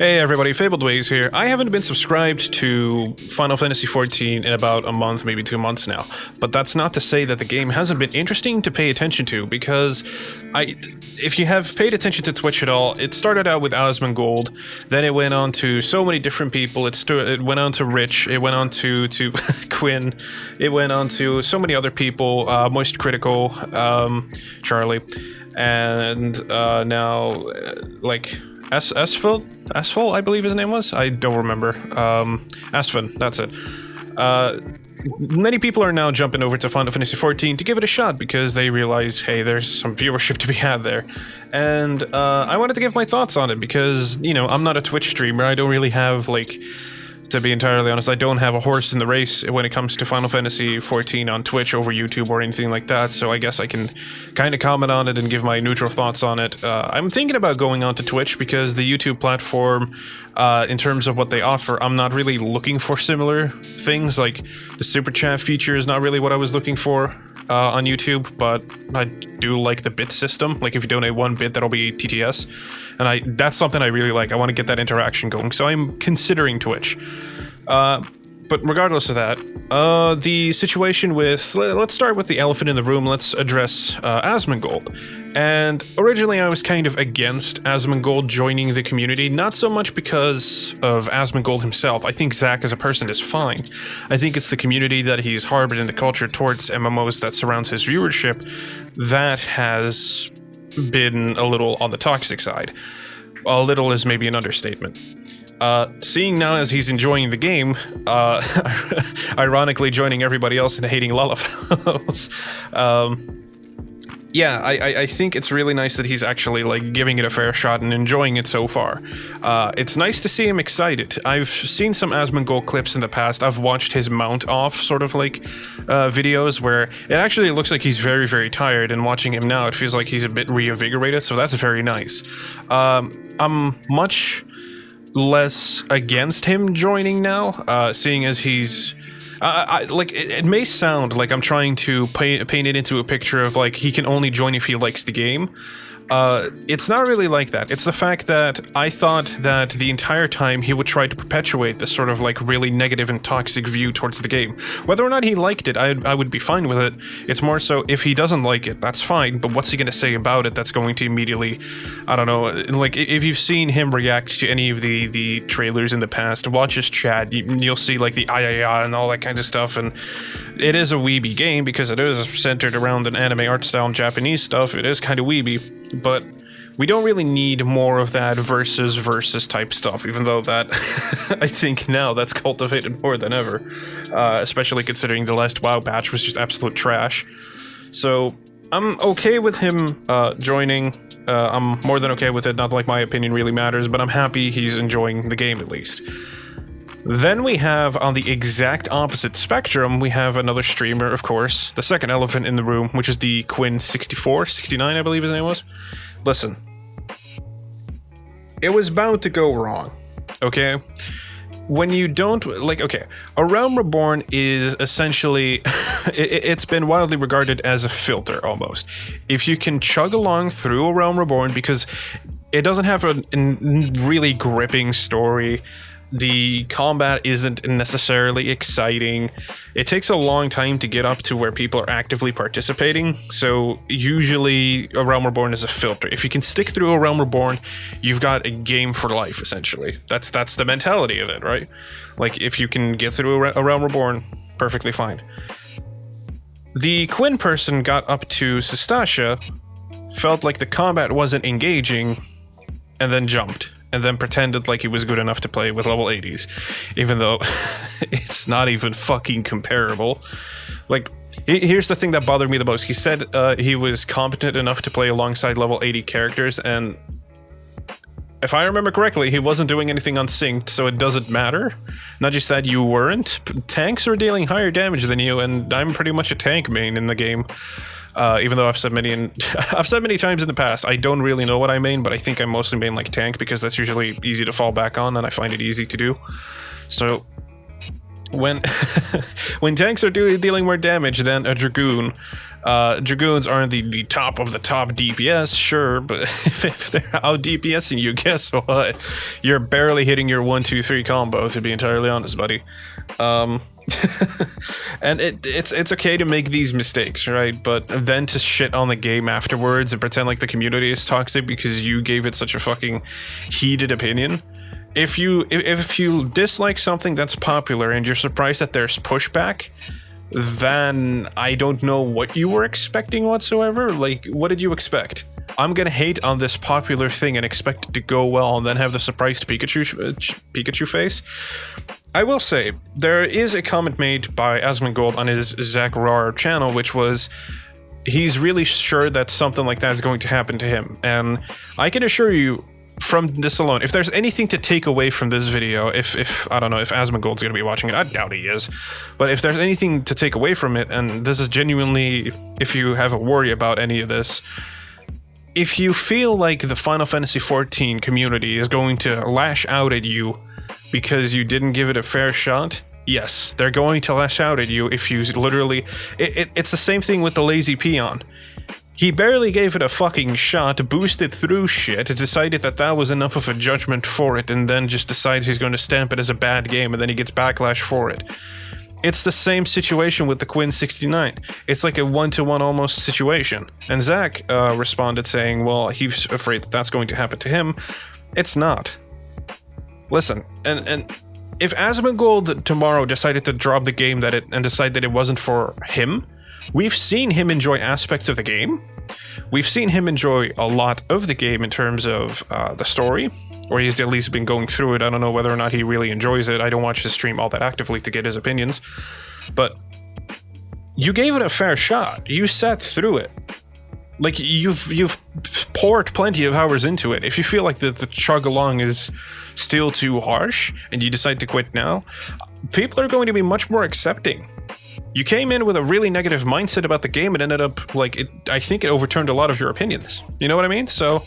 Hey everybody, Fabled Ways here. I haven't been subscribed to Final Fantasy XIV in about a month, maybe 2 months now. But that's not to say that the game hasn't been interesting to pay attention to, because if you have paid attention to Twitch at all, it started out with Asmongold, then it went on to so many different people, it went on to Rich, it went on to Quinn, it went on to so many other people, Moist Critical, Charlie, and now, like... Asphalt, I believe his name was? I don't remember. Asfen, that's it. Many people are now jumping over to Final Fantasy XIV to give it a shot because they realize, hey, there's some viewership to be had there. And I wanted to give my thoughts on it because, you know, I'm not a Twitch streamer. I don't really have, like... To be entirely honest, I don't have a horse in the race when it comes to Final Fantasy XIV on Twitch over YouTube or anything like that, so I guess I can kind of comment on it and give my neutral thoughts on it. I'm thinking about going on to Twitch because the YouTube platform, in terms of what they offer, I'm not really looking for similar things, like the Super Chat feature is not really what I was looking for on YouTube, but I do like the bit system. Like if you donate 1 bit, that'll be TTS, and that's something I really like. I want to get that interaction going, so I'm considering Twitch. But regardless of that, the situation with... Let's start with the elephant in the room. Let's address Asmongold. And originally I was kind of against Asmongold joining the community, not so much because of Asmongold himself. I think Zack as a person is fine. I think it's the community that he's harbored in the culture towards MMOs that surrounds his viewership that has been a little on the toxic side. A little is maybe an understatement. Seeing now as he's enjoying the game, ironically joining everybody else and hating Lullafies, yeah, I think it's really nice that he's actually, like, giving it a fair shot and enjoying it so far. It's nice to see him excited. I've seen some Asmongold clips in the past. I've watched his mount off sort of, like, videos where it actually looks like he's very, very tired, and watching him now, it feels like he's a bit reinvigorated, so that's very nice. I'm much less against him joining now, seeing as he's... like, it may sound like I'm trying to paint it into a picture of, like, he can only join if he likes the game. It's not really like that. It's the fact that I thought that the entire time he would try to perpetuate this sort of, like, really negative and toxic view towards the game. Whether or not he liked it, I would be fine with it. It's more so, if he doesn't like it, that's fine, but what's he going to say about it that's going to immediately, I don't know, like, if you've seen him react to any of the trailers in the past, watch his chat, you'll see, like, the and all that kind of stuff, and it is a weeby game because it is centered around an anime art style and Japanese stuff. It is kind of weeby. But we don't really need more of that versus type stuff, even though that, I think now that's cultivated more than ever, especially considering the last WoW patch was just absolute trash. So I'm okay with him joining. I'm more than okay with it, not like my opinion really matters, but I'm happy he's enjoying the game at least. Then we have, on the exact opposite spectrum, we have another streamer, of course, the second elephant in the room, which is the Quinn64, 69, I believe his name was. Listen, it was bound to go wrong, okay? When you don't, like, okay, A Realm Reborn is essentially, it's been widely regarded as a filter, almost. If you can chug along through A Realm Reborn, because it doesn't have a really gripping story, the combat isn't necessarily exciting. It takes a long time to get up to where people are actively participating, so usually A Realm Reborn is a filter. If you can stick through A Realm Reborn, you've got a game for life, essentially. That's the mentality of it, right? Like, if you can get through A Realm Reborn, perfectly fine. The Quinn person got up to Sestasha, felt like the combat wasn't engaging, and then jumped. And then pretended like he was good enough to play with level 80s, even though it's not even fucking comparable. Like, here's the thing that bothered me the most. He said he was competent enough to play alongside level 80 characters, and if I remember correctly, he wasn't doing anything unsynced, so it doesn't matter. Not just that you weren't. Tanks are dealing higher damage than you, and I'm pretty much a tank main in the game. Even though I've said many times in the past, I don't really know what I main, but I think I mostly main like tank because that's usually easy to fall back on, and I find it easy to do. So when when tanks are dealing more damage than a Dragoon, Dragoons aren't the top of the top DPS, sure, but if they're out DPSing you, guess what? You're barely hitting your 1-2-3 combo, to be entirely honest, buddy. And it's okay to make these mistakes, right? But then to shit on the game afterwards and pretend like the community is toxic because you gave it such a fucking heated opinion. If you dislike something that's popular and you're surprised that there's pushback, then I don't know what you were expecting whatsoever. Like, what did you expect? I'm gonna hate on this popular thing and expect it to go well and then have the surprised Pikachu face. I will say, there is a comment made by Asmongold on his Zach Rar channel, which was, he's really sure that something like that is going to happen to him. And I can assure you, from this alone, if there's anything to take away from this video, if I don't know if Asmongold's going to be watching it, I doubt he is, but if there's anything to take away from it, and this is genuinely, if you have a worry about any of this, if you feel like the Final Fantasy XIV community is going to lash out at you because you didn't give it a fair shot, yes, they're going to lash out at you if you literally... It's the same thing with the Lazy Peon. He barely gave it a fucking shot, boosted through shit, decided that that was enough of a judgment for it, and then just decides he's going to stamp it as a bad game, and then he gets backlash for it. It's the same situation with the Quinn 69. It's like a one-to-one almost situation. And Zach responded saying, well, he's afraid that that's going to happen to him. It's not. Listen, and if Asmongold tomorrow decided to drop the game and decide that it wasn't for him, we've seen him enjoy aspects of the game. We've seen him enjoy a lot of the game in terms of the story, or he's at least been going through it. I don't know whether or not he really enjoys it. I don't watch his stream all that actively to get his opinions. But you gave it a fair shot. You sat through it. Like, you've poured plenty of hours into it. If you feel like the chug along is still too harsh and you decide to quit now, people are going to be much more accepting. You came in with a really negative mindset about the game and ended up, like, I think it overturned a lot of your opinions. You know what I mean? So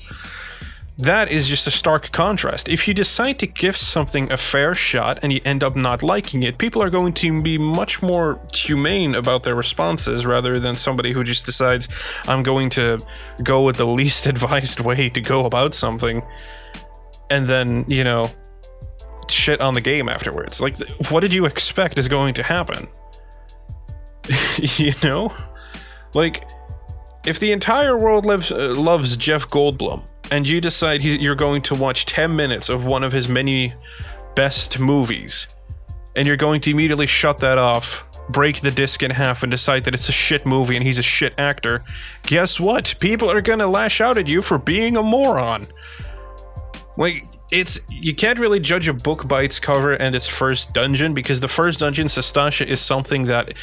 that is just a stark contrast. If you decide to give something a fair shot and you end up not liking it, people are going to be much more humane about their responses rather than somebody who just decides, I'm going to go with the least advised way to go about something and then, you know, shit on the game afterwards. Like, what did you expect is going to happen? You know? Like, if the entire world loves Jeff Goldblum, and you decide you're going to watch 10 minutes of one of his many best movies, and you're going to immediately shut that off, break the disc in half, and decide that it's a shit movie and he's a shit actor, guess what? People are gonna lash out at you for being a moron. Like, you can't really judge a book by its cover and its first dungeon, because the first dungeon, Sastasha, is something that...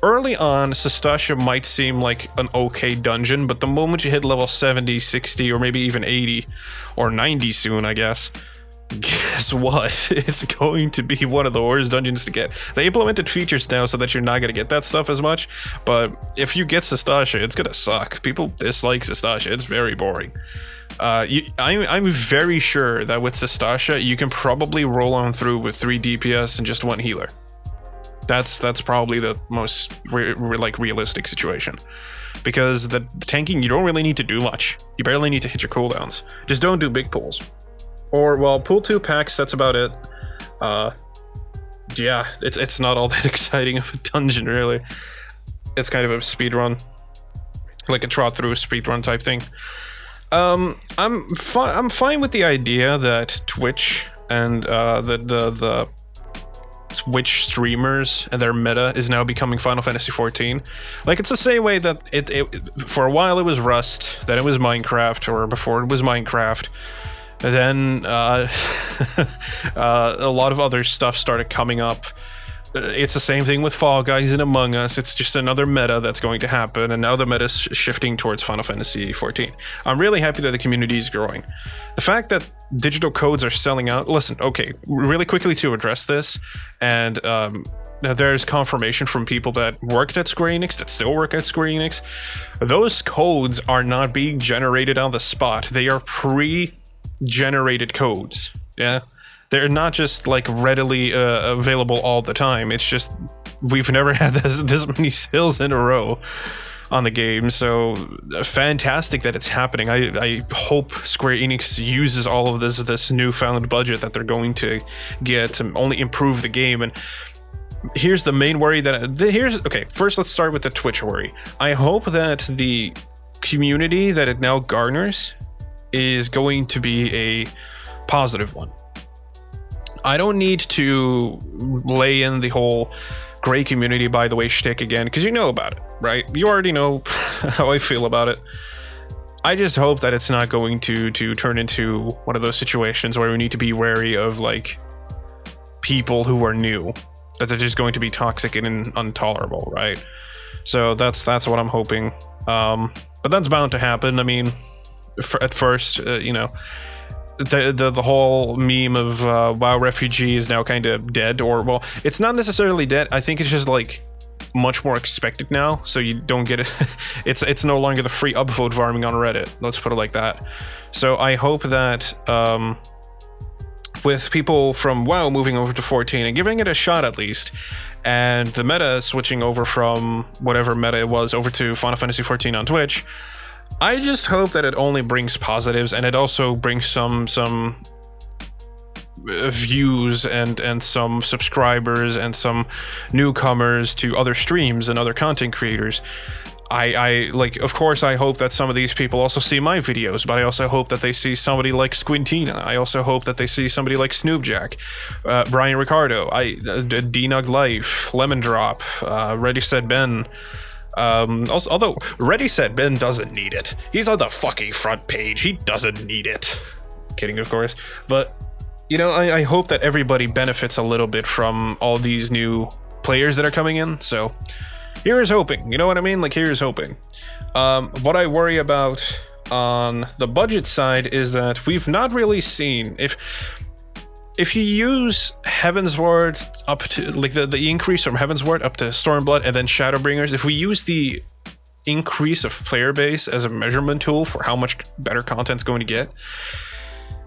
Early on, Sastasha might seem like an okay dungeon, but the moment you hit level 70, 60, or maybe even 80, or 90 soon, I guess what? It's going to be one of the worst dungeons to get. They implemented features now so that you're not going to get that stuff as much, but if you get Sastasha, it's going to suck. People dislike Sastasha. It's very boring. I'm very sure that with Sastasha, you can probably roll on through with 3 DPS and just 1 healer. That's probably the most realistic situation, because the tanking, you don't really need to do much. You barely need to hit your cooldowns. Just don't do big pulls, or well, pull 2 packs. That's about it. Yeah, it's not all that exciting of a dungeon, really. It's kind of a speed run, like a trot through speed run type thing. I'm fine with the idea that Twitch and the Twitch streamers and their meta is now becoming Final Fantasy XIV. Like, it's the same way that it for a while it was Rust, then it was Minecraft, or before it was Minecraft, then a lot of other stuff started coming up. It's the same thing with Fall Guys and Among Us. It's just another meta that's going to happen, and now the meta is shifting towards Final Fantasy XIV. I'm really happy that the community is growing. The fact that digital codes are selling out... Listen, okay, really quickly to address this, and there's confirmation from people that worked at Square Enix, that still work at Square Enix. Those codes are not being generated on the spot. They are pre-generated codes, yeah? They're not just like readily available all the time. It's just we've never had this many sales in a row on the game. So fantastic that it's happening. I hope Square Enix uses all of this newfound budget that they're going to get to only improve the game. And here's the main worry okay, first let's start with the Twitch worry. I hope that the community that it now garners is going to be a positive one. I don't need to lay in the whole gray community, by the way, shtick again, because you know about it, right? You already know how I feel about it. I just hope that it's not going to turn into one of those situations where we need to be wary of, like, people who are new, that they're just going to be toxic and intolerable, right? So that's what I'm hoping. But that's bound to happen. I mean, at first, you know, the whole meme of WoW refugee is now kind of dead, or, well, it's not necessarily dead. I think it's just like much more expected now, so you don't get it. it's no longer the free upvote farming on Reddit, let's put it like that. So I hope that with people from WoW moving over to 14 and giving it a shot at least, and the meta switching over from whatever meta it was over to Final Fantasy 14 on Twitch, I just hope that it only brings positives, and it also brings some views and some subscribers and some newcomers to other streams and other content creators. I like, of course, I hope that some of these people also see my videos, but I also hope that they see somebody like Squintina. I also hope that they see somebody like Snoopjack, Brian Ricardo, DNUG Life, Lemon Drop, Ready Set Ben. Also, although Ready Set Ben doesn't need it. He's on the fucking front page. He doesn't need it. Kidding, of course. But, you know, I hope that everybody benefits a little bit from all these new players that are coming in. So here's hoping. You know what I mean? Like, here's hoping. What I worry about on the budget side is that we've not really seen, if you use Heavensward up to, like, the increase from Heavensward up to Stormblood and then Shadowbringers, if we use the increase of player base as a measurement tool for how much better content's going to get,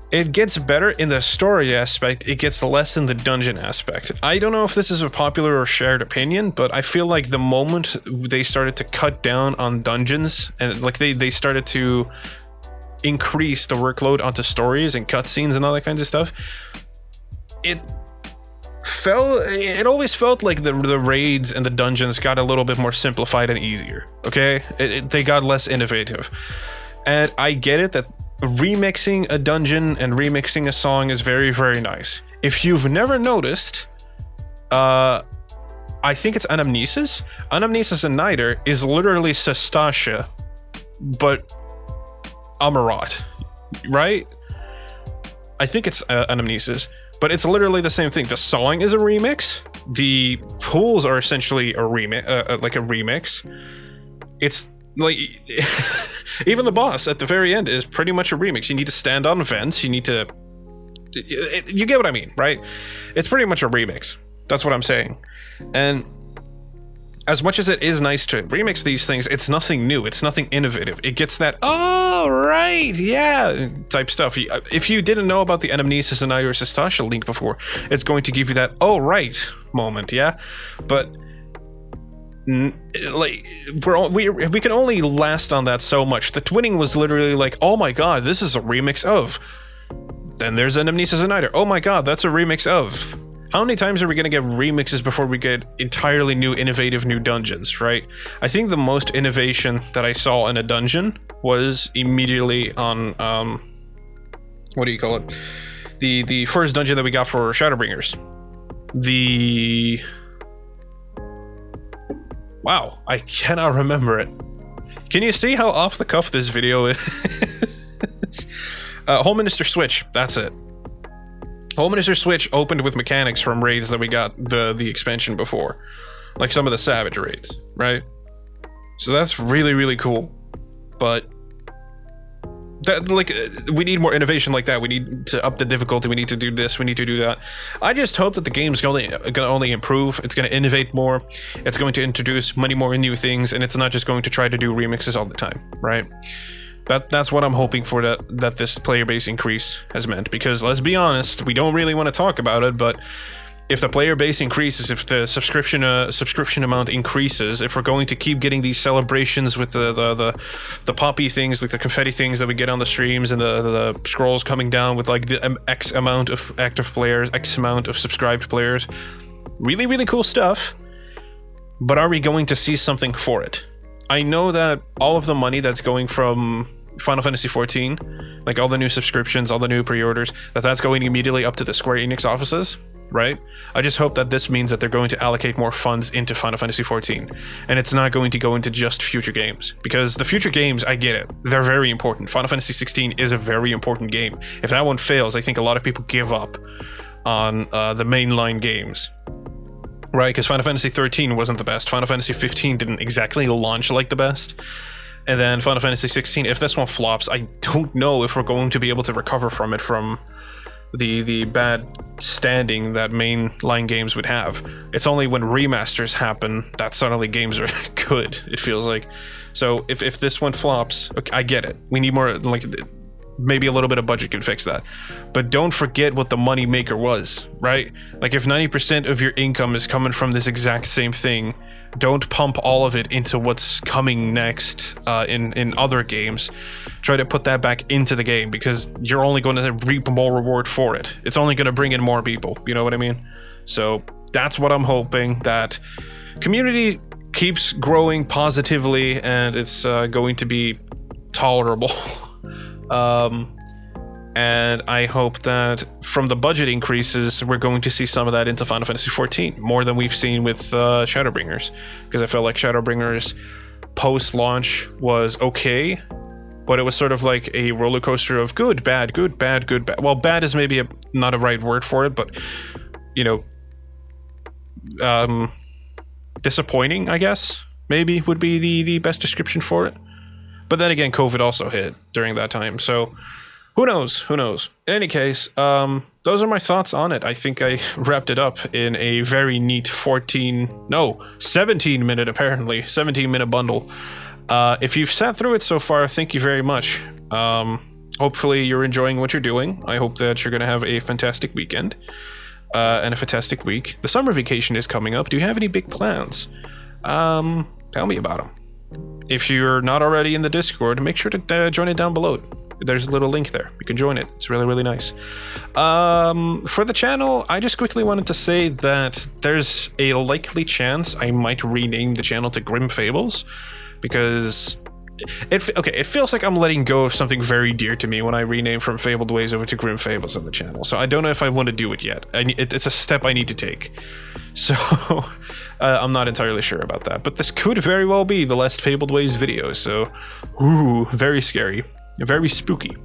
it gets better in the story aspect, it gets less in the dungeon aspect. I don't know if this is a popular or shared opinion, but I feel like the moment they started to cut down on dungeons, and like they started to increase the workload onto stories and cutscenes and all that kinds of stuff, it always felt like the raids and the dungeons got a little bit more simplified and easier, okay? They got less innovative. And I get it that remixing a dungeon and remixing a song is very, very nice. If you've never noticed, I think it's Anamnesis. Anamnesis and Niter is literally Sestasha, but Amarat, right? I think it's Anamnesis. But it's literally the same thing. The song is a remix. The pools are essentially a remix, like a remix. It's like even the boss at the very end is pretty much a remix. You need to stand on vents. You need to. You get what I mean, right? It's pretty much a remix. That's what I'm saying. And as much as it is nice to remix these things, it's nothing new. It's nothing innovative. It gets that, oh, right, yeah, type stuff. If you didn't know about the Anamnesis and Niter Sestasha link before, it's going to give you that, oh, right moment, yeah? But, like, we can only last on that so much. The twinning was literally like, oh my god, this is a remix of. Then there's Anamnesis and Niter. Oh my god, that's a remix of. How many times are we going to get remixes before we get entirely new, innovative new dungeons, right? I think the most innovation that I saw in a dungeon was immediately on, what do you call it? The first dungeon that we got for Shadowbringers. Wow, I cannot remember it. Can you see how off the cuff this video is? Home Minister Switch, that's it. Home Minister Switch opened with mechanics from raids that we got the expansion before. Like some of the Savage raids, right? So that's really, really cool. But that, like, we need more innovation like that. We need to up the difficulty. We need to do this. We need to do that. I just hope that the game's going to only improve. It's going to innovate more. It's going to introduce many more new things, and it's not just going to try to do remixes all the time, right? That's what I'm hoping for, that this player base increase has meant. Because let's be honest, we don't really want to talk about it, but if the player base increases, if the subscription amount increases, if we're going to keep getting these celebrations with the poppy things, like the confetti things that we get on the streams, and the scrolls coming down with like the X amount of active players, X amount of subscribed players, really, really cool stuff. But are we going to see something for it? I know that all of the money that's going from Final Fantasy XIV, like all the new subscriptions, all the new pre-orders, that's going immediately up to the Square Enix offices, right? I just hope that this means that they're going to allocate more funds into Final Fantasy XIV, and it's not going to go into just future games, because the future games, I get it, they're very important. Final Fantasy XVI is a very important game. If that one fails, I think a lot of people give up on the mainline games, right? Because Final Fantasy XIII wasn't the best. Final Fantasy XV didn't exactly launch like the best. And then Final Fantasy XVI, if this one flops, I don't know if we're going to be able to recover from it, from the bad standing that mainline games would have. It's only when remasters happen that suddenly games are good, it feels like. So if this one flops, okay, I get it. We need more, like, maybe a little bit of budget could fix that. But don't forget what the money maker was, right? Like, if 90% of your income is coming from this exact same thing, don't pump all of it into what's coming next in other games. Try to put that back into the game, because you're only going to reap more reward for it. It's only going to bring in more people, you know what I mean? So that's what I'm hoping, that community keeps growing positively and it's going to be tolerable. And I hope that from the budget increases, we're going to see some of that into Final Fantasy XIV, more than we've seen with Shadowbringers. Because I felt like Shadowbringers post-launch was okay, but it was sort of like a roller coaster of good, bad, good, bad, good, bad. Well, bad is maybe not a right word for it, but, you know, disappointing, I guess, maybe would be the best description for it. But then again, COVID also hit during that time, so who knows? Who knows? In any case, those are my thoughts on it. I think I wrapped it up in a very neat 17-minute, apparently, 17-minute bundle. If you've sat through it so far, thank you very much. Hopefully you're enjoying what you're doing. I hope that you're going to have a fantastic weekend and a fantastic week. The summer vacation is coming up. Do you have any big plans? Tell me about them. If you're not already in the Discord, make sure to join it down below. There's a little link there. You can join it. It's really, really nice. For the channel, I just quickly wanted to say that there's a likely chance I might rename the channel to Grim Fables, because it feels like I'm letting go of something very dear to me when I rename from Fabled Ways over to Grim Fables on the channel. So I don't know if I want to do it yet. It's a step I need to take. So I'm not entirely sure about that. But this could very well be the last Fabled Ways video. So, ooh, very scary. Very spooky.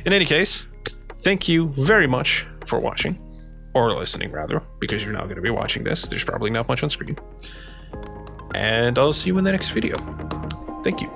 In any case, thank you very much for watching. Or listening, rather, because you're now going to be watching this. There's probably not much on screen. And I'll see you in the next video. Thank you.